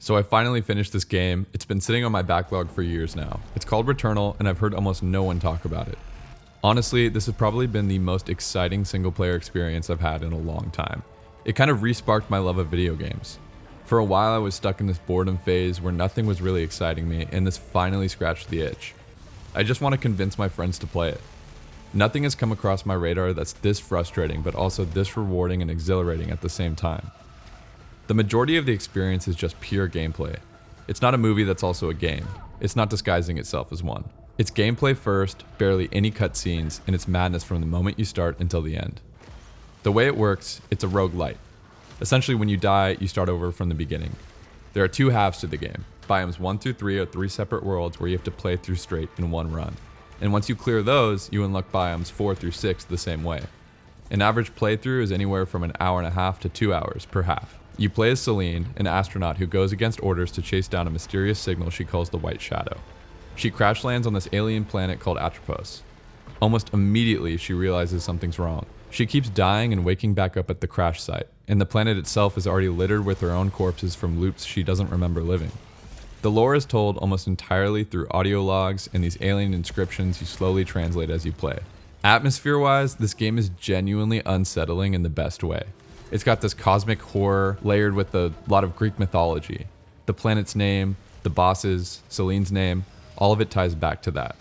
So I finally finished this game. It's been sitting on my backlog for years now. It's called Returnal, and I've heard almost no one talk about it. Honestly, this has probably been the most exciting single player experience I've had in a long time. It kind of re-sparked my love of video games. For a while I was stuck in this boredom phase where nothing was really exciting me, and this finally scratched the itch. I just want to convince my friends to play it. Nothing has come across my radar that's this frustrating, but also this rewarding and exhilarating at the same time. The majority of the experience is just pure gameplay. It's not a movie that's also a game. It's not disguising itself as one. It's gameplay first, barely any cutscenes, and it's madness from the moment you start until the end. The way it works, it's a roguelike. Essentially, when you die, you start over from the beginning. There are two halves to the game. Biomes 1 through 3 are 3 separate worlds where you have to play through straight in one run. And once you clear those, you unlock biomes 4 through 6 the same way. An average playthrough is anywhere from an hour and a half to 2 hours per half. You play as Celine, an astronaut who goes against orders to chase down a mysterious signal she calls the White Shadow. She crash lands on this alien planet called Atropos. Almost immediately, she realizes something's wrong. She keeps dying and waking back up at the crash site, and the planet itself is already littered with her own corpses from loops she doesn't remember living. The lore is told almost entirely through audio logs and these alien inscriptions you slowly translate as you play. Atmosphere-wise, this game is genuinely unsettling in the best way. It's got this cosmic horror layered with a lot of Greek mythology. The planet's name, the bosses, Celine's name, all of it ties back to that.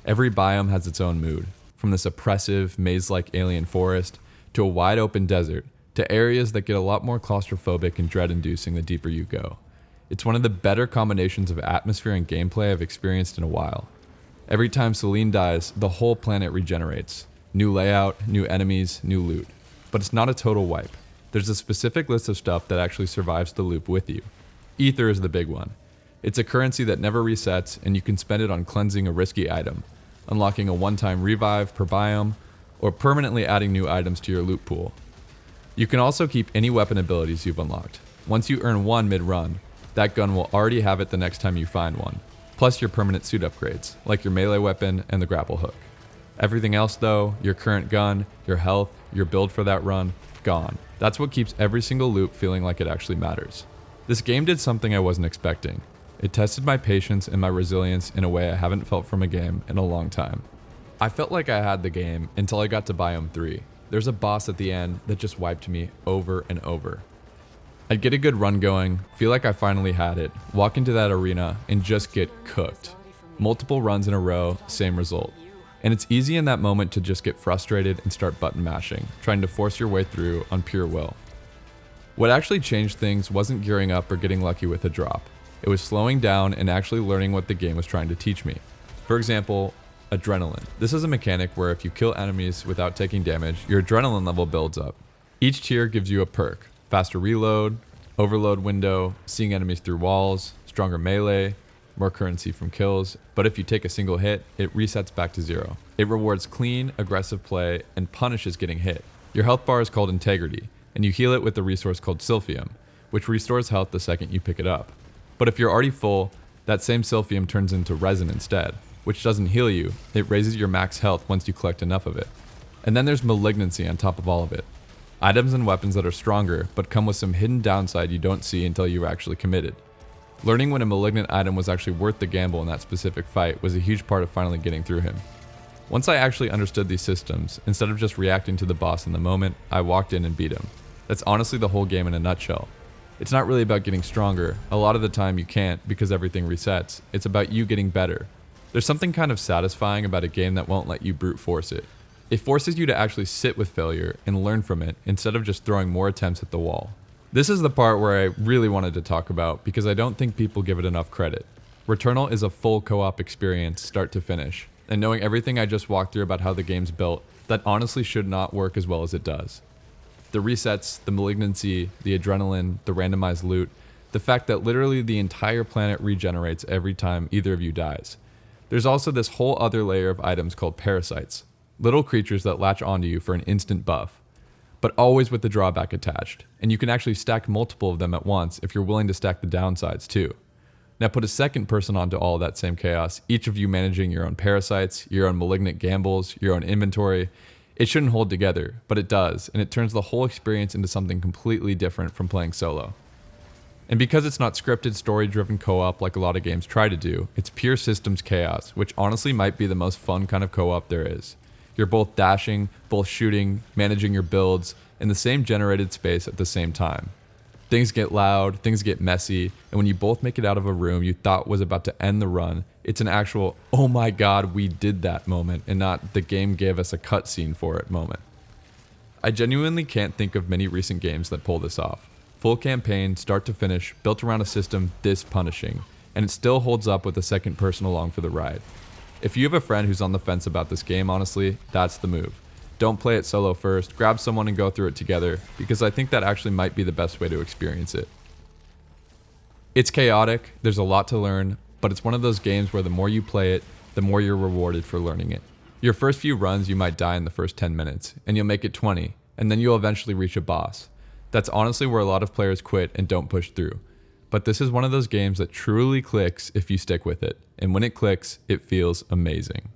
Every biome has its own mood, from this oppressive, maze-like alien forest, to a wide open desert, to areas that get a lot more claustrophobic and dread-inducing the deeper you go. It's one of the better combinations of atmosphere and gameplay I've experienced in a while. Every time Celine dies, the whole planet regenerates. New layout, new enemies, new loot. But it's not a total wipe. There's a specific list of stuff that actually survives the loop with you. Ether is the big one. It's a currency that never resets, and you can spend it on cleansing a risky item, unlocking a one-time revive per biome, or permanently adding new items to your loot pool. You can also keep any weapon abilities you've unlocked. Once you earn one mid-run, that gun will already have it the next time you find one, plus your permanent suit upgrades, like your melee weapon and the grapple hook. Everything else though, your current gun, your health, your build for that run, gone. That's what keeps every single loop feeling like it actually matters. This game did something I wasn't expecting. It tested my patience and my resilience in a way I haven't felt from a game in a long time. I felt like I had the game until I got to Biome 3. There's a boss at the end that just wiped me over and over. I'd get a good run going, feel like I finally had it, walk into that arena, and just get cooked. Multiple runs in a row, same result. And it's easy in that moment to just get frustrated and start button mashing, trying to force your way through on pure will. What actually changed things wasn't gearing up or getting lucky with a drop. It was slowing down and actually learning what the game was trying to teach me. For example, adrenaline. This is a mechanic where if you kill enemies without taking damage, your adrenaline level builds up. Each tier gives you a perk: faster reload, overload window, seeing enemies through walls, stronger melee, more currency from kills, but if you take a single hit, it resets back to 0. It rewards clean, aggressive play, and punishes getting hit. Your health bar is called integrity, and you heal it with the resource called Silphium, which restores health the second you pick it up. But if you're already full, that same Silphium turns into resin instead, which doesn't heal you, it raises your max health once you collect enough of it. And then there's malignancy on top of all of it. Items and weapons that are stronger, but come with some hidden downside you don't see until you're actually committed. Learning when a malignant item was actually worth the gamble in that specific fight was a huge part of finally getting through him. Once I actually understood these systems, instead of just reacting to the boss in the moment, I walked in and beat him. That's honestly the whole game in a nutshell. It's not really about getting stronger. A lot of the time you can't because everything resets. It's about you getting better. There's something kind of satisfying about a game that won't let you brute force it. It forces you to actually sit with failure and learn from it instead of just throwing more attempts at the wall. This is the part where I really wanted to talk about because I don't think people give it enough credit. Returnal is a full co-op experience, start to finish, and knowing everything I just walked through about how the game's built, that honestly should not work as well as it does. The resets, the malignancy, the adrenaline, the randomized loot, the fact that literally the entire planet regenerates every time either of you dies. There's also this whole other layer of items called parasites, little creatures that latch onto you for an instant buff, but always with the drawback attached, and you can actually stack multiple of them at once if you're willing to stack the downsides too. Now put a second person onto all of that same chaos, each of you managing your own parasites, your own malignant gambles, your own inventory. It shouldn't hold together, but it does, and it turns the whole experience into something completely different from playing solo. And because it's not scripted, story-driven co-op like a lot of games try to do, it's pure systems chaos, which honestly might be the most fun kind of co-op there is. You're both dashing, both shooting, managing your builds, in the same generated space at the same time. Things get loud, things get messy, and when you both make it out of a room you thought was about to end the run, it's an actual, oh my god, we did that moment, and not the game gave us a cutscene for it moment. I genuinely can't think of many recent games that pull this off. Full campaign, start to finish, built around a system this punishing, and it still holds up with a second person along for the ride. If you have a friend who's on the fence about this game, honestly, that's the move. Don't play it solo first, grab someone and go through it together, because I think that actually might be the best way to experience it. It's chaotic, there's a lot to learn, but it's one of those games where the more you play it, the more you're rewarded for learning it. Your first few runs you might die in the first 10 minutes, and you'll make it 20, and then you'll eventually reach a boss. That's honestly where a lot of players quit and don't push through. But this is one of those games that truly clicks if you stick with it, and when it clicks, it feels amazing.